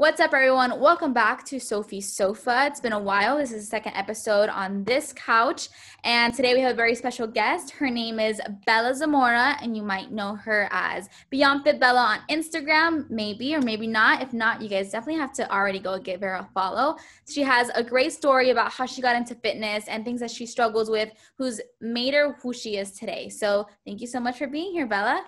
What's up, everyone? Welcome back to Sophie's Sofa. It's been a while. This is the second episode on this couch, and today we have a very special guest. Her name is Bella Zamora, and you might know her as Beyond Fit Bella on Instagram, maybe or maybe not. If not, you guys definitely have to already go give her a follow. She has a great story about how she got into fitness and things that she struggles with, who's made her who she is today. So thank you so much for being here, Bella.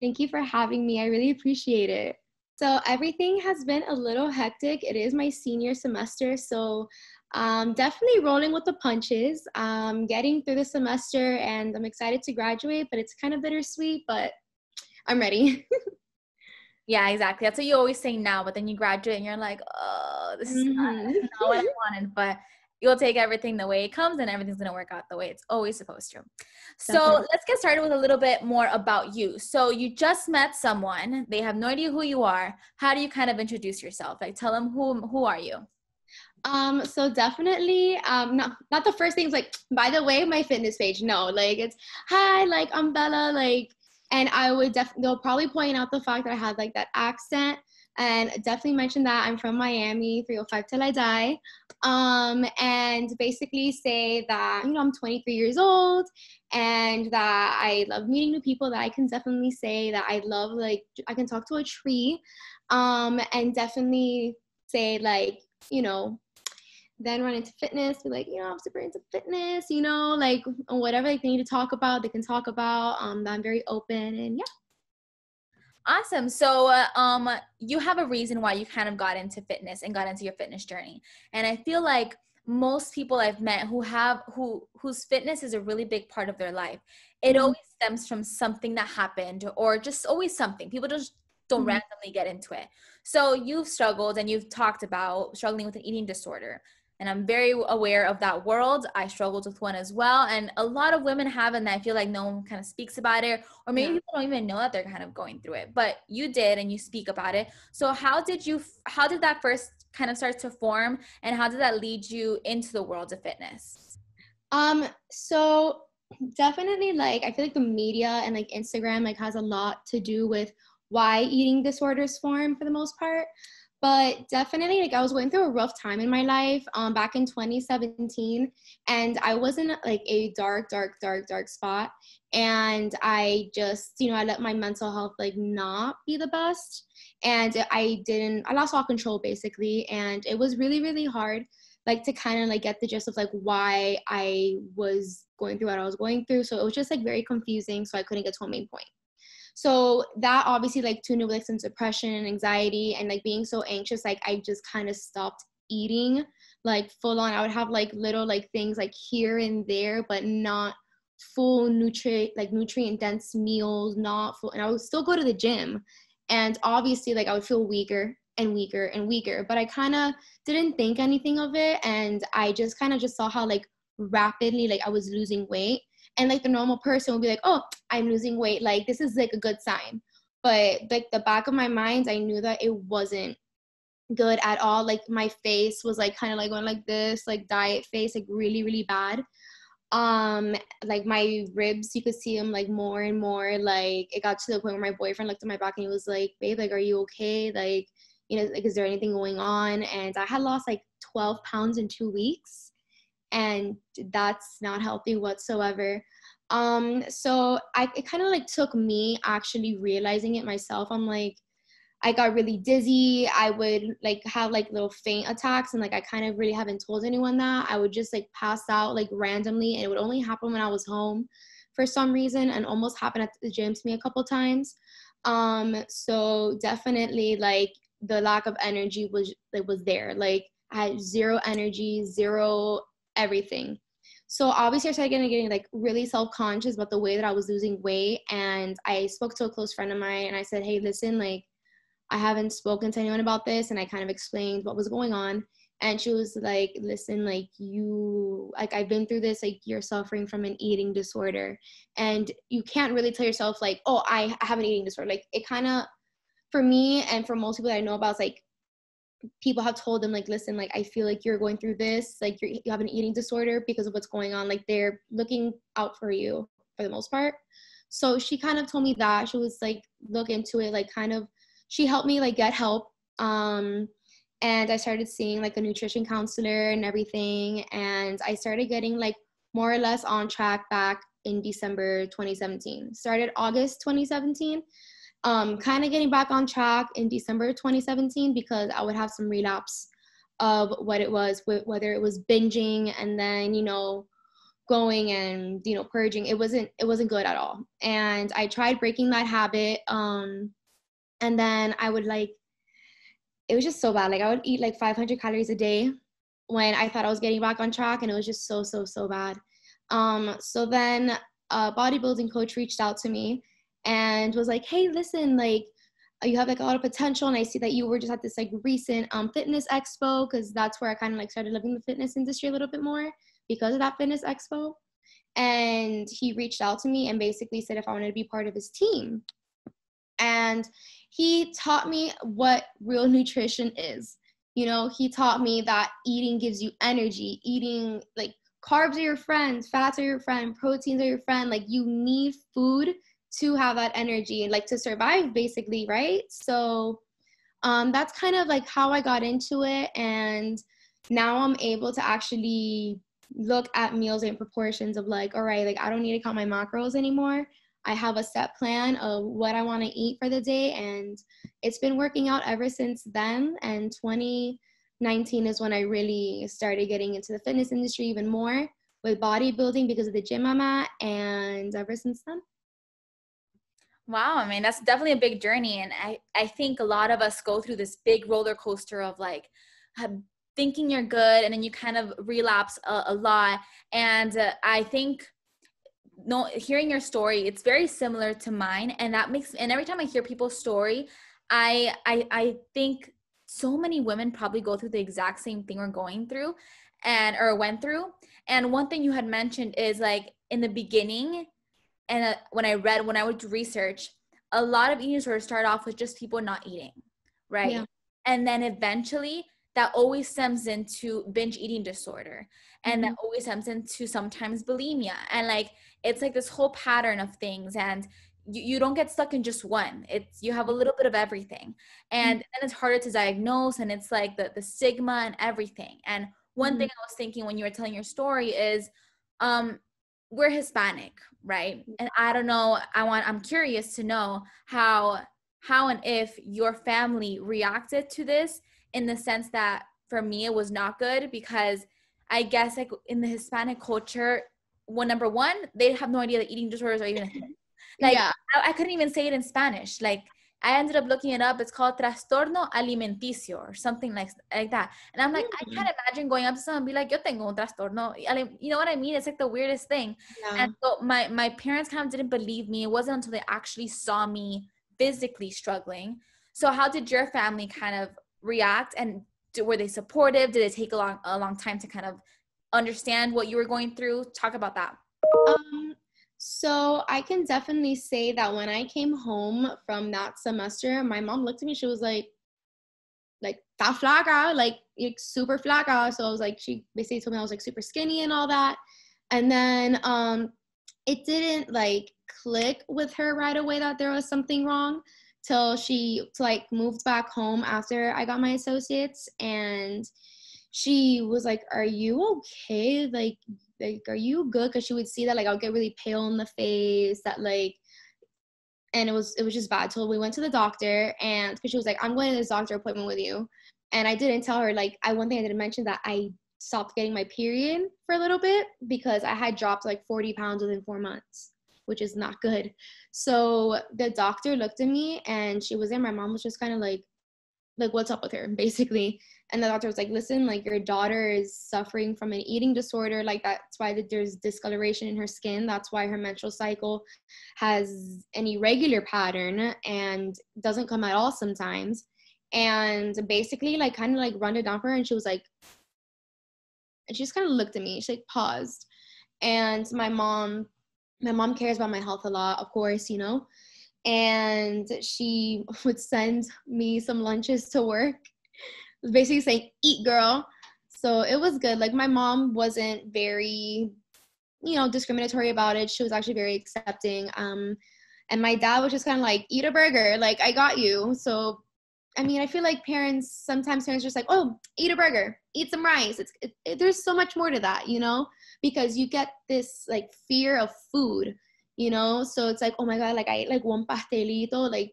Thank you for having me. I really appreciate it. So everything has been a little hectic. It is my senior semester, so definitely rolling with the punches, getting through the semester, and I'm excited to graduate, but it's kind of bittersweet, but I'm ready. Yeah, exactly. That's what you always say now, but then you graduate and you're like, oh, this is not what I wanted, but you'll take everything the way it comes and everything's going to work out the way it's always supposed to. So Definitely. let's get started with a little bit more about you. So you just met someone, they have no idea who you are. How do you kind of introduce yourself? Like tell them who are you? So definitely, not the first things like, by the way, my fitness page. No, like it's, hi, like I'm Bella, like, and I would they'll probably point out the fact that I had like that accent and definitely mention that I'm from Miami, 305 till I die. And basically say that, I'm 23 years old and that I love meeting new people, that I can definitely say that I love, like, I can talk to a tree, and definitely say like, then run into fitness, be like, I'm super into fitness, like whatever like, they need to talk about, they can talk about. I'm very open and yeah. Awesome. So you have a reason why you kind of got into fitness and got into your fitness journey. And I feel like most people I've met whose fitness is a really big part of their life, it always stems from something that happened or just always something. People just don't randomly get into it. So you've struggled and you've talked about struggling with an eating disorder. And I'm very aware of that world. I struggled with one as well. And a lot of women have, and I feel like no one kind of speaks about it, or maybe people don't even know that they're kind of going through it, but you did, and you speak about it. So how did that first kind of start to form, and how did that lead you into the world of fitness? So definitely, like, I feel like the media and like Instagram like has a lot to do with why eating disorders form for the most part. But definitely, like, I was going through a rough time in my life back in 2017, and I was in like a dark spot. And I just, I let my mental health like not be the best. And I lost all control basically. And it was really, really hard, like, to kind of like get the gist of like why I was going through what I was going through. So it was just like very confusing. So I couldn't get to a main point. So that obviously like tuned in with like some depression and anxiety and like being so anxious, like I just kind of stopped eating like full on. I would have like little like things like here and there, but not full nutrient dense meals, not full. And I would still go to the gym, and obviously like I would feel weaker and weaker and weaker, but I kind of didn't think anything of it. And I just kind of just saw how like rapidly like I was losing weight. And like the normal person would be like, oh, I'm losing weight, like this is like a good sign. But like the back of my mind, I knew that it wasn't good at all. Like my face was like kind of like going like this, like diet face, like really, really bad. Like my ribs, you could see them like more and more. Like it got to the point where my boyfriend looked at my back and he was like, babe, like, are you okay? Like, like, is there anything going on? And I had lost like 12 pounds in 2 weeks, and that's not healthy whatsoever. So it kind of like took me actually realizing it myself. I'm like, I got really dizzy. I would like have like little faint attacks, and like I kind of really haven't told anyone that. I would just like pass out like randomly, and it would only happen when I was home for some reason, and almost happened at the gym to me a couple times. So definitely like the lack of energy was there. Like I had zero energy, zero everything. So obviously I started getting like really self-conscious about the way that I was losing weight. And I spoke to a close friend of mine and I said, hey, listen, like I haven't spoken to anyone about this. And I kind of explained what was going on. And she was like, listen, like I've been through this, like you're suffering from an eating disorder. And you can't really tell yourself like, oh, I have an eating disorder. Like it kind of, for me and for most people that I know about, it's like people have told them like, listen, like I feel like you're going through this, like you have an eating disorder because of what's going on. Like they're looking out for you for the most part. So she kind of told me that. She was like, look into it, like kind of, she helped me like get help. and I started seeing like a nutrition counselor and everything, and I started getting like more or less on track back in December 2017. Started August 2017, kind of getting back on track in December 2017 because I would have some relapse of what it was, whether it was binging and then, going and, purging. It wasn't good at all. And I tried breaking that habit. And then I would it was just so bad. Like I would eat like 500 calories a day when I thought I was getting back on track, and it was just so, so, so bad. So then a bodybuilding coach reached out to me and was like, hey, listen, like you have like a lot of potential, and I see that you were just at this like recent fitness expo, because that's where I kind of like started loving the fitness industry a little bit more because of that fitness expo. And he reached out to me and basically said if I wanted to be part of his team. And he taught me what real nutrition is. He taught me that eating gives you energy. Eating, like, carbs are your friend, fats are your friend, proteins are your friend. Like, you need food to have that energy and like to survive, basically, right? So that's kind of like how I got into it. And now I'm able to actually look at meals in proportions of like, all right, like I don't need to count my macros anymore. I have a set plan of what I want to eat for the day, and it's been working out ever since then. And 2019 is when I really started getting into the fitness industry even more with bodybuilding because of the gym I'm at, and ever since then. Wow, I mean, that's definitely a big journey. And I think a lot of us go through this big roller coaster of like thinking you're good, and then you kind of relapse a lot. And I think hearing your story, it's very similar to mine. And every time I hear people's story, I think so many women probably go through the exact same thing we're going through or went through. And one thing you had mentioned is like in the beginning, and when I would do research, a lot of eating disorders start off with just people not eating, right? Yeah. And then eventually that always stems into binge eating disorder. And that always stems into sometimes bulimia. And like, it's like this whole pattern of things. And you don't get stuck in just one. You have a little bit of everything. And then it's harder to diagnose, and it's like the stigma and everything. And one thing I was thinking when you were telling your story is, we're Hispanic, right? And I don't know, I'm curious to know how and if your family reacted to this, in the sense that for me it was not good, because I guess like in the Hispanic culture, number one, they have no idea that eating disorders are even a thing. Like, Yeah. I couldn't even say it in Spanish. Like, I ended up looking it up. It's called trastorno alimenticio or something like that. And I'm like, I can't imagine going up to someone and be like, yo tengo un trastorno. You know what I mean? It's like the weirdest thing. Yeah. And so my parents kind of didn't believe me. It wasn't until they actually saw me physically struggling. So how did your family kind of react? And were they supportive? Did it take a long time to kind of understand what you were going through? Talk about that. So I can definitely say that when I came home from that semester, my mom looked at me, she was like, "Ta flaca," like super flaca. So I was like, she basically told me I was like super skinny and all that. And then it didn't like click with her right away that there was something wrong till she like moved back home after I got my associates, and she was like, "Are you okay? Like, are you good?" Because she would see that like I'll get really pale in the face, that like, and it was just bad. So we went to the doctor, and because she was like, "I'm going to this doctor appointment with you," and I didn't tell her like one thing I didn't mention, that I stopped getting my period for a little bit because I had dropped like 40 pounds within 4 months, which is not good. So the doctor looked at me, and she was there. My mom was just kind of like, what's up with her, basically. And the doctor was like, listen, like your daughter is suffering from an eating disorder. Like that's why there's discoloration in her skin. That's why her menstrual cycle has an irregular pattern and doesn't come at all sometimes. And basically like kind of like run it down for her. And she was like, and she just kind of looked at me. She like paused. And my mom cares about my health a lot, of course, and she would send me some lunches to work, basically saying, "Eat, girl." So it was good. Like my mom wasn't very, discriminatory about it. She was actually very accepting. And my dad was just kind of like, "Eat a burger. Like I got you." So I mean, I feel like sometimes parents are just like, oh, eat a burger, eat some rice. There's so much more to that, you know, because you get this like fear of food, you know, so it's like, oh my God, like I ate like one pastelito, like,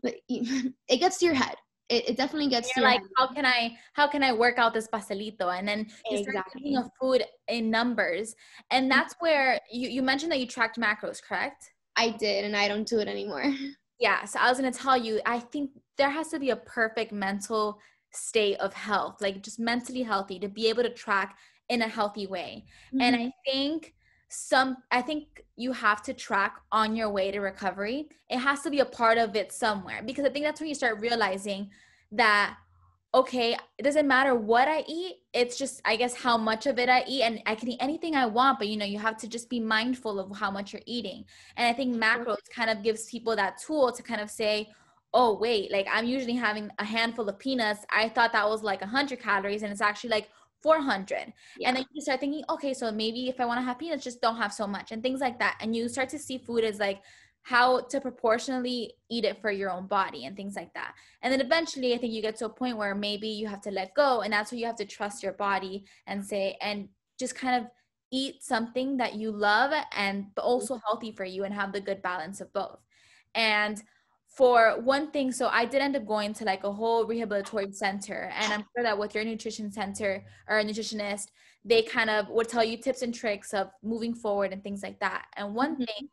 like it gets to your head. It definitely And gets to you're your like, head. how can I work out this pastelito? And then you start thinking Exactly. of food in numbers. And that's where you mentioned that you tracked macros, correct? I did, and I don't do it anymore. Yeah, so I was going to tell you, I think there has to be a perfect mental state of health, like just mentally healthy to be able to track in a healthy way. And Mm-hmm. I think you have to track on your way to recovery. It has to be a part of it somewhere, because I think that's when you start realizing that, okay, it doesn't matter what I eat. It's just, I guess, how much of it I eat. And I can eat anything I want, but you have to just be mindful of how much you're eating. And I think macros kind of gives people that tool to kind of say, oh, wait, like I'm usually having a handful of peanuts. I thought that was like 100 calories, and it's actually like 400. And Yeah. then you start thinking, okay, so maybe if I want to have peanuts, just don't have so much, and things like that. And you start to see food as like how to proportionally eat it for your own body and things like that. And then eventually I think you get to a point where maybe you have to let go, and that's where you have to trust your body and say, and just kind of eat something that you love and but also healthy for you, and have the good balance of both. And for one thing, so I did end up going to like a whole rehabilitory center, and I'm sure that with your nutrition center or a nutritionist, they kind of would tell you tips and tricks of moving forward and things like that. And one thing,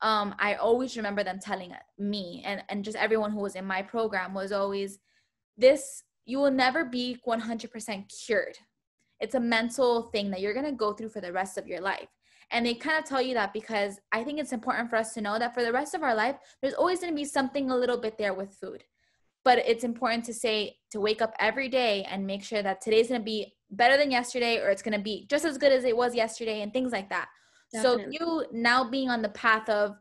Mm-hmm. I always remember them telling me and just everyone who was in my program was always this: you will never be 100% cured. It's a mental thing that you're going to go through for the rest of your life. And they kind of tell you that because I think it's important for us to know that for the rest of our life, there's always going to be something a little bit there with food. But it's important to say, to wake up every day and make sure that today's going to be better than yesterday, or it's going to be just as good as it was yesterday, and things like that. So Definitely. you now being on the path of,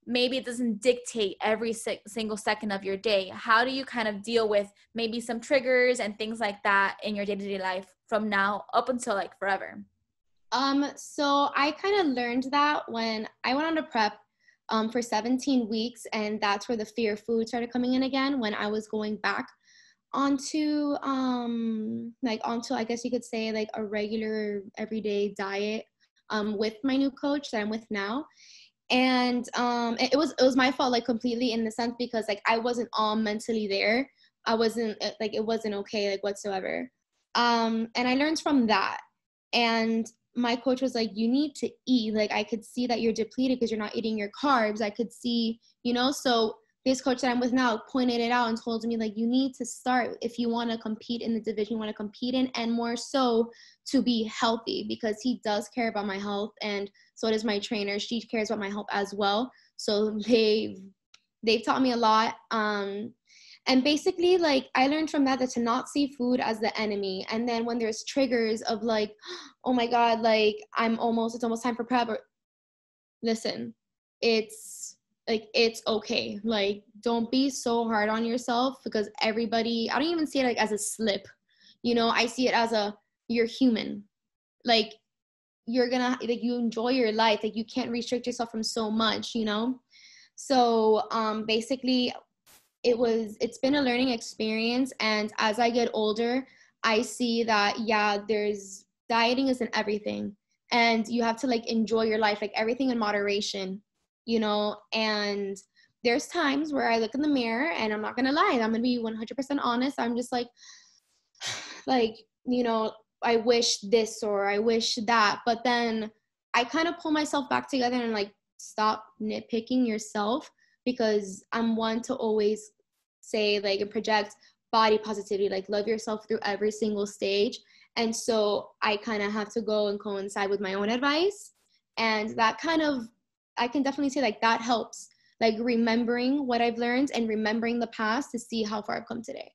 maybe it doesn't dictate every single second of your day, how do you kind of deal with maybe some triggers and things like that in your day-to-day life from now up until like forever? So I kind of learned that when I went on to prep for 17 weeks, and that's where the fear of food started coming in again when I was going back onto onto, I guess you could say, like a regular everyday diet with my new coach that I'm with now. And it was my fault, like, completely, in the sense because like I wasn't all mentally there. I wasn't like, it wasn't okay, like, whatsoever. And I learned from that. And my coach was like, you need to eat. Like, I could see that you're depleted because you're not eating your carbs. I could see, so this coach that I'm with now pointed it out and told me, like, you need to start if you want to compete in the division you want to compete in, and more so to be healthy, because he does care about my health, and so does my trainer. She cares about my health as well. So they've taught me a lot. And basically, like, I learned from that to not see food as the enemy. And then when there's triggers of like, oh my God, like it's almost time for prep. Or, listen, it's okay. Like, don't be so hard on yourself, because everybody, I don't even see it like as a slip. I see it as you're human. Like, you're gonna, like, you enjoy your life. Like, you can't restrict yourself from so much. So basically, it's been a learning experience. And as I get older, I see that, yeah, there's dieting isn't everything, and you have to, like, enjoy your life, like, everything in moderation. And there's times where I look in the mirror, and I'm not gonna lie, I'm gonna be 100% honest, I'm just like, I wish this or I wish that. But then I kind of pull myself back together and, like, stop nitpicking yourself, because I'm one to always say, like, and project body positivity, like, love yourself through every single stage. And so I kind of have to go and coincide with my own advice. And that kind of, I can definitely say, like, that helps, like, remembering what I've learned and remembering the past to see how far I've come today.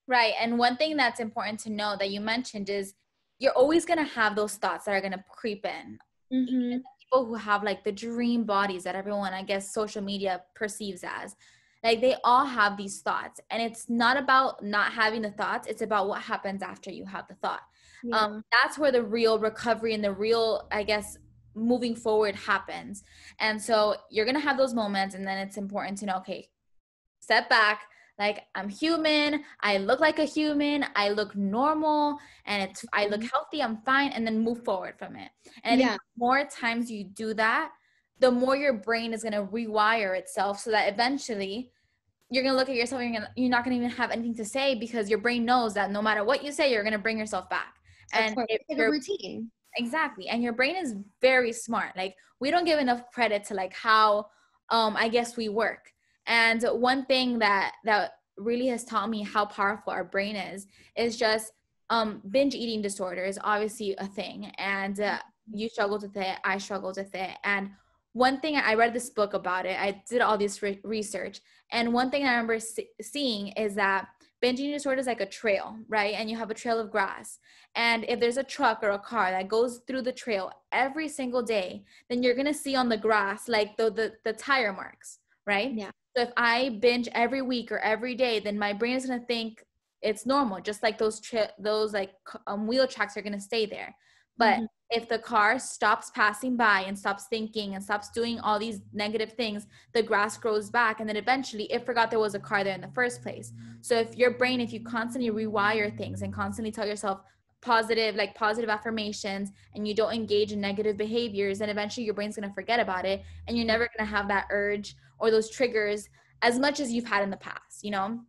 Right. And one thing that's important to know that you mentioned is you're always going to have those thoughts that are going to creep in. Even Mm-hmm. the people who have like the dream bodies that everyone, I guess, social media perceives as, like, they all have these thoughts. And it's not about not having the thoughts, it's about what happens after you have the thought. Yeah. That's where the real recovery and the real, I guess, moving forward happens. And so you're going to have those moments. And then it's important to know, okay, step back, Like, I'm human, I look like a human, I look normal, and I look healthy, I'm fine, and then move forward from it. And I think Yeah. the more times you do that, the more your brain is going to rewire itself, so that eventually you're going to look at yourself and you're not going to even have anything to say, because your brain knows that no matter what you say, you're going to bring yourself back. Of And course. if It's like a you're routine. exactly, and your brain is very smart. Like, we don't give enough credit to like how I guess we work. And one thing that really has taught me how powerful our brain is just binge eating disorder is obviously a thing. And you struggled with it, I struggled with it. And one thing, I read this book about it, I did all this research, and one thing I remember seeing is that binge eating disorder is like a trail, right? And you have a trail of grass, and if there's a truck or a car that goes through the trail every single day, then you're going to see on the grass like the tire marks, right? Yeah. So if I binge every week or every day, then my brain is going to think it's normal, just like those like wheel tracks are going to stay there. But Mm-hmm. if the car stops passing by and stops thinking and stops doing all these negative things, the grass grows back, and then eventually it forgot there was a car there in the first place. So if your brain, if you constantly rewire things and constantly tell yourself positive affirmations, and you don't engage in negative behaviors, then eventually your brain's going to forget about it, and you're never going to have that urge or those triggers as much as you've had in the past, you know?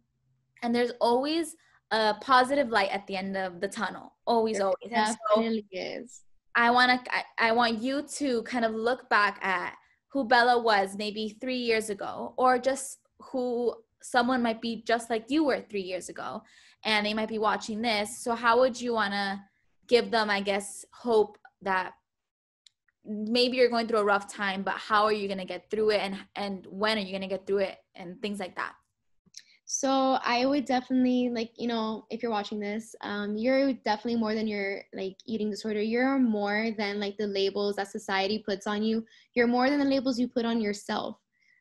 And there's always a positive light at the end of the tunnel, always, There always. And so definitely is. I want you to kind of look back at who Bella was maybe 3 years ago, or just who someone might be just like you were 3 years ago, and they might be watching this. So how would you want to give them, I guess, hope that maybe you're going through a rough time, but how are you going to get through it, and when are you going to get through it, and things like that? So I would definitely, like, if you're watching this, you're definitely more than your like eating disorder. You're more than like the labels that society puts on you. You're more than the labels you put on yourself.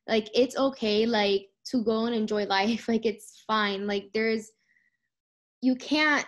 Like, it's okay, like, to go and enjoy life. Like, it's fine. Like, you can't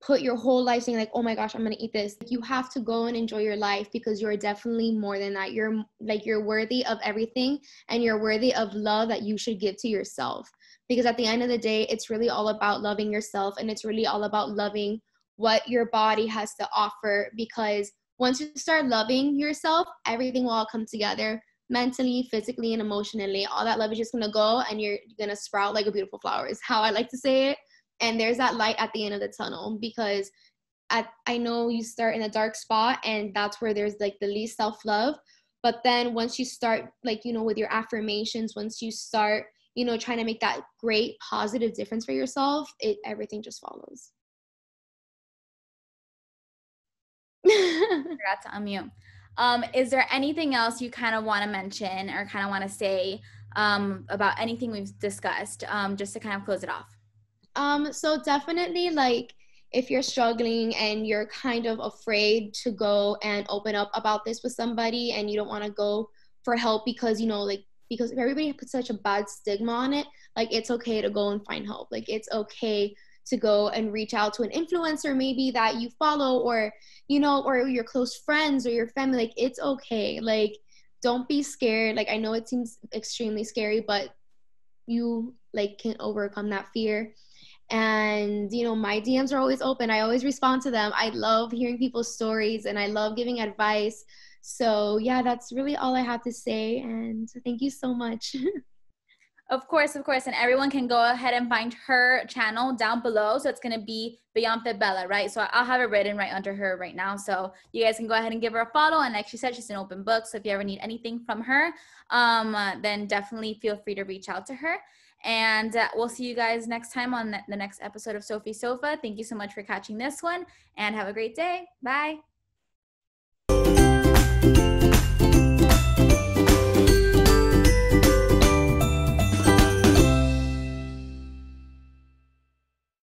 put your whole life saying like, oh my gosh, I'm gonna eat this. Like, you have to go and enjoy your life, because you're definitely more than that. You're worthy of everything, and you're worthy of love that you should give to yourself. Because at the end of the day, it's really all about loving yourself, and it's really all about loving what your body has to offer. Because once you start loving yourself, everything will all come together, mentally, physically, and emotionally. All that love is just gonna go, and you're gonna sprout like a beautiful flower, is how I like to say it. And there's that light at the end of the tunnel, because I know you start in a dark spot, and that's where there's like the least self-love. But then once you start, like, with your affirmations, once you start, trying to make that great positive difference for yourself, everything just follows. Forgot to unmute. Is there anything else you kind of want to mention or kind of want to say about anything we've discussed, just to kind of close it off? So definitely, like, if you're struggling and you're kind of afraid to go and open up about this with somebody, and you don't want to go for help because, like, because everybody puts such a bad stigma on it, like, it's okay to go and find help. Like, it's okay to go and reach out to an influencer maybe that you follow, or, or your close friends or your family. Like, it's okay. Like, don't be scared. Like, I know it seems extremely scary, but you, like, can overcome that fear. And my DMs are always open. I always respond to them. I love hearing people's stories, and I love giving advice. So yeah, that's really all I have to say, and thank you so much. Of course, of course. And everyone can go ahead and find her channel down below. So it's going to be Beyond Fit Bella, right? So I'll have it written right under her right now. So you guys can go ahead and give her a follow. And like she said, she's an open book. So if you ever need anything from her, then definitely feel free to reach out to her. And we'll see you guys next time on the next episode of Sophie Sofa. Thank you so much for catching this one, and have a great day. Bye.